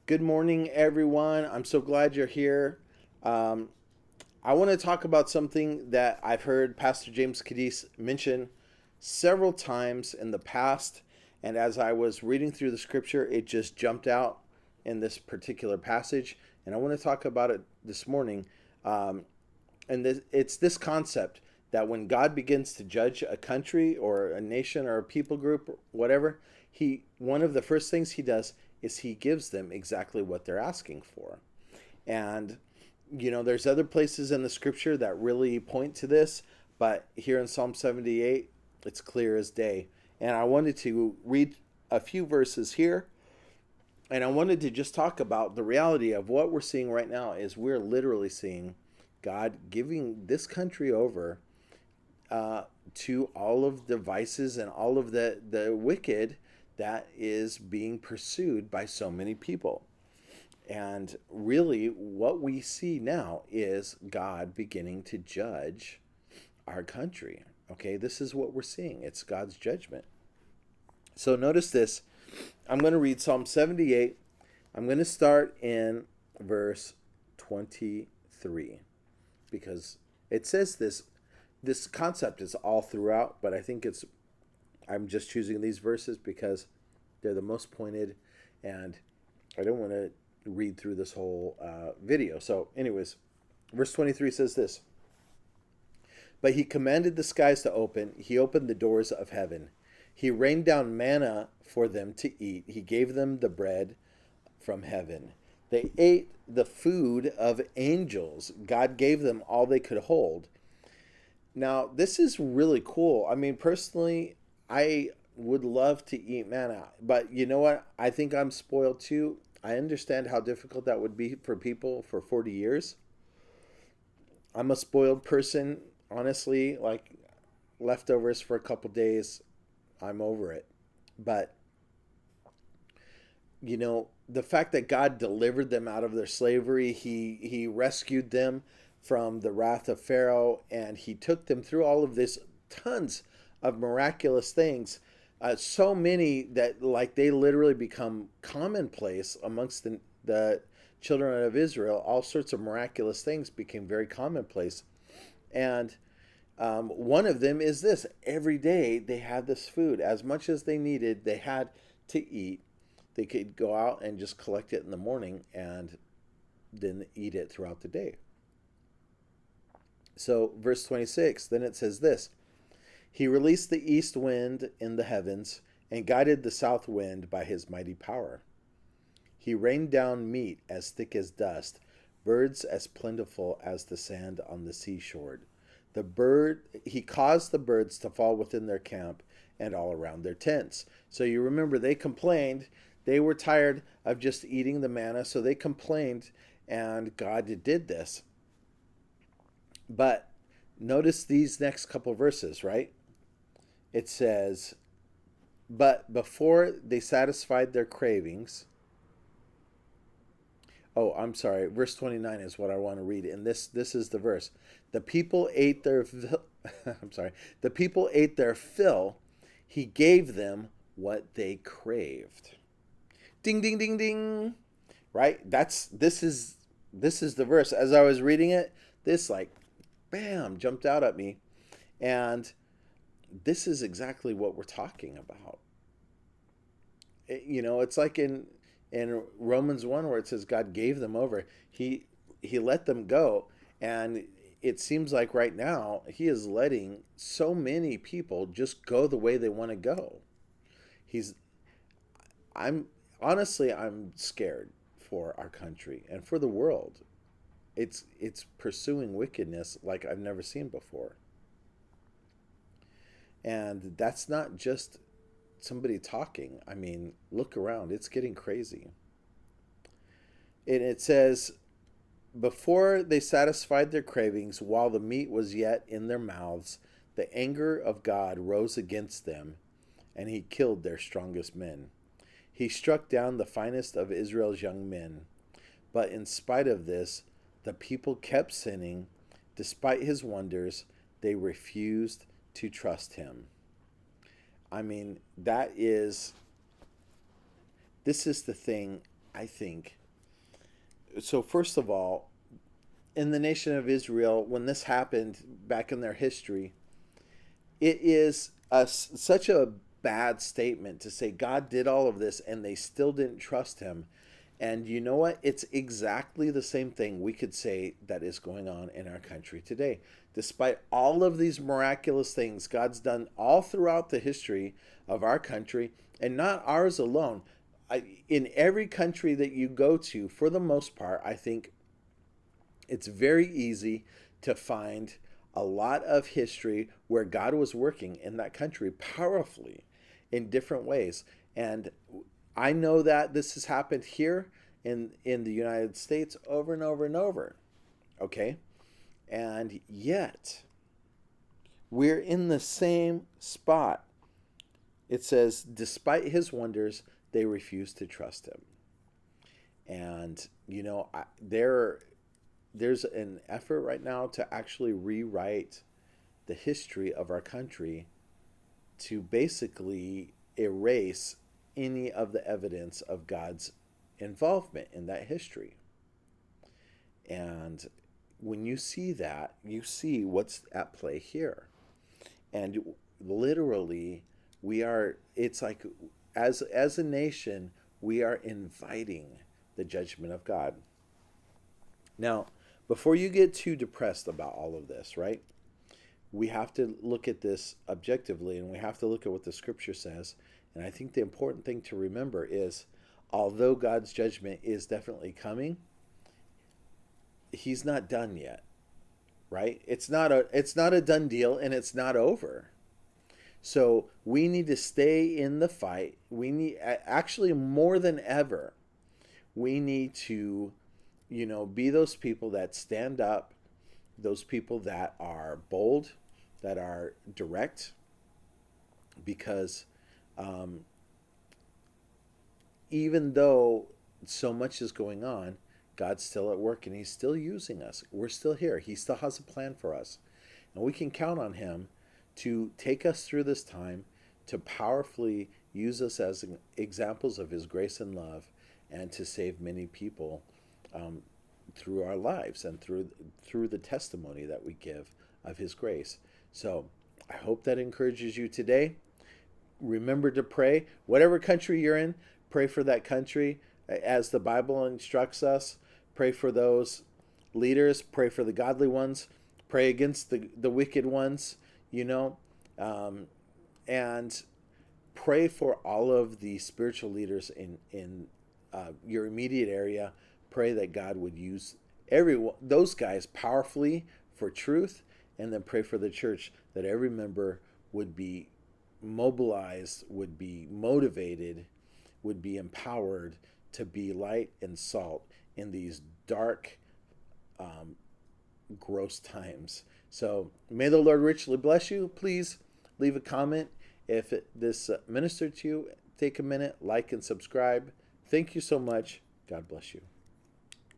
Good morning, everyone. I'm so glad you're here. Um, I want to talk about something that I've heard Pastor James Cadiz mention several times in the past. And as I was reading through the scripture, it just jumped out in this particular passage. And I want to talk about it this morning. Um, it's this concept that when God begins to judge a country or a nation or a people group, or whatever, one of the first things he does is he gives them exactly what they're asking for. And there's other places in the scripture that really point to this, but here in Psalm 78, it's clear as day. And I wanted to read a few verses here, and I wanted to just talk about the reality of what we're seeing right now is we're literally seeing God giving this country over uh, to all of the vices and all of the wicked that is being pursued by so many people. And really, what we see now is God beginning to judge our country. Okay, this is what we're seeing. It's God's judgment. So notice this. I'm going to read Psalm 78. I'm going to start in verse 23 because it says this concept is all throughout, but I think I'm just choosing these verses because they're the most pointed, and I don't want to read through this whole video. So, anyways, verse 23 says this. But he commanded the skies to open. He opened the doors of heaven. He rained down manna for them to eat. He gave them the bread from heaven. They ate the food of angels. God gave them all they could hold. Now, this is really cool. I mean, personally, I would love to eat manna, but you know what? I think I'm spoiled too. I understand how difficult that would be for people for 40 years. I'm a spoiled person, honestly. Like leftovers for a couple days, I'm over it. But, the fact that God delivered them out of their slavery, he rescued them from the wrath of Pharaoh, and he took them through all of this tons of miraculous things. So many that like they literally become commonplace amongst the children of Israel. All sorts of miraculous things became very commonplace. And one of them is this: every day they had this food. As much as they needed, they had to eat. They could go out and just collect it in the morning and then eat it throughout the day. So, verse 26, then it says this: He released the east wind in the heavens and guided the south wind by his mighty power. He rained down meat as thick as dust, birds as plentiful as the sand on the seashore. He caused the birds to fall within their camp and all around their tents. So you remember they complained. They were tired of just eating the manna, so they complained, and God did this. But notice these next couple verses, right? It says, but before they satisfied their cravings, oh, I'm sorry, verse 29 is what I want to read, and this is the verse. The people ate their I'm sorry. The people ate their fill. He gave them what they craved. Ding ding ding ding. Right? This is the verse. As I was reading it, this like bam jumped out at me, and this is exactly what we're talking about. It's like in Romans 1 where it says God gave them over. He let them go, and it seems like right now he is letting so many people just go the way they want to go. He's I'm honestly I'm scared for our country and for the world. It's pursuing wickedness like I've never seen before. And that's not just somebody talking. I mean, look around. It's getting crazy. And it says, before they satisfied their cravings, while the meat was yet in their mouths, the anger of God rose against them, and he killed their strongest men. He struck down the finest of Israel's young men. But in spite of this, the people kept sinning. Despite his wonders, they refused to trust him. I mean, this is the thing. I think, so first of all, in the nation of Israel, when this happened back in their history, it is such a bad statement to say God did all of this and they still didn't trust him. And you know what? It's exactly the same thing we could say that is going on in our country today. Despite all of these miraculous things God's done all throughout the history of our country, and not ours alone, in every country that you go to, for the most part, I think it's very easy to find a lot of history where God was working in that country powerfully in different ways. And I know that this has happened here in the United States over and over and over. Okay? And yet, we're in the same spot. It says, despite his wonders, they refused to trust him. And, there's an effort right now to actually rewrite the history of our country to basically erase any of the evidence of God's involvement in that history. And when you see that, you see what's at play here. And literally, it's like, as a nation, we are inviting the judgment of God. Now, before you get too depressed about all of this, right? We have to look at this objectively, and we have to look at what the scripture says. And I think the important thing to remember is, although God's judgment is definitely coming, he's not done yet, right? It's not a done deal, and it's not over. So we need to stay in the fight. We need, actually more than ever, we need to be those people that stand up, those people that are bold, that are direct, because even though so much is going on, God's still at work and he's still using us. We're still here. He still has a plan for us. And we can count on him to take us through this time, to powerfully use us as examples of his grace and love, and to save many people through our lives and through the testimony that we give of his grace. So I hope that encourages you today. Remember to pray. Whatever country you're in, pray for that country as the Bible instructs us. Pray for those leaders. Pray for the godly ones. Pray against the wicked ones, and pray for all of the spiritual leaders in your immediate area. Pray that God would use those guys powerfully for truth, and then pray for the church that every member would be mobilized, would be motivated, would be empowered to be light and salt in these dark, gross times. So may the Lord richly bless you. Please leave a comment if this ministered to you. Take a minute, like and subscribe. Thank you so much. God bless you.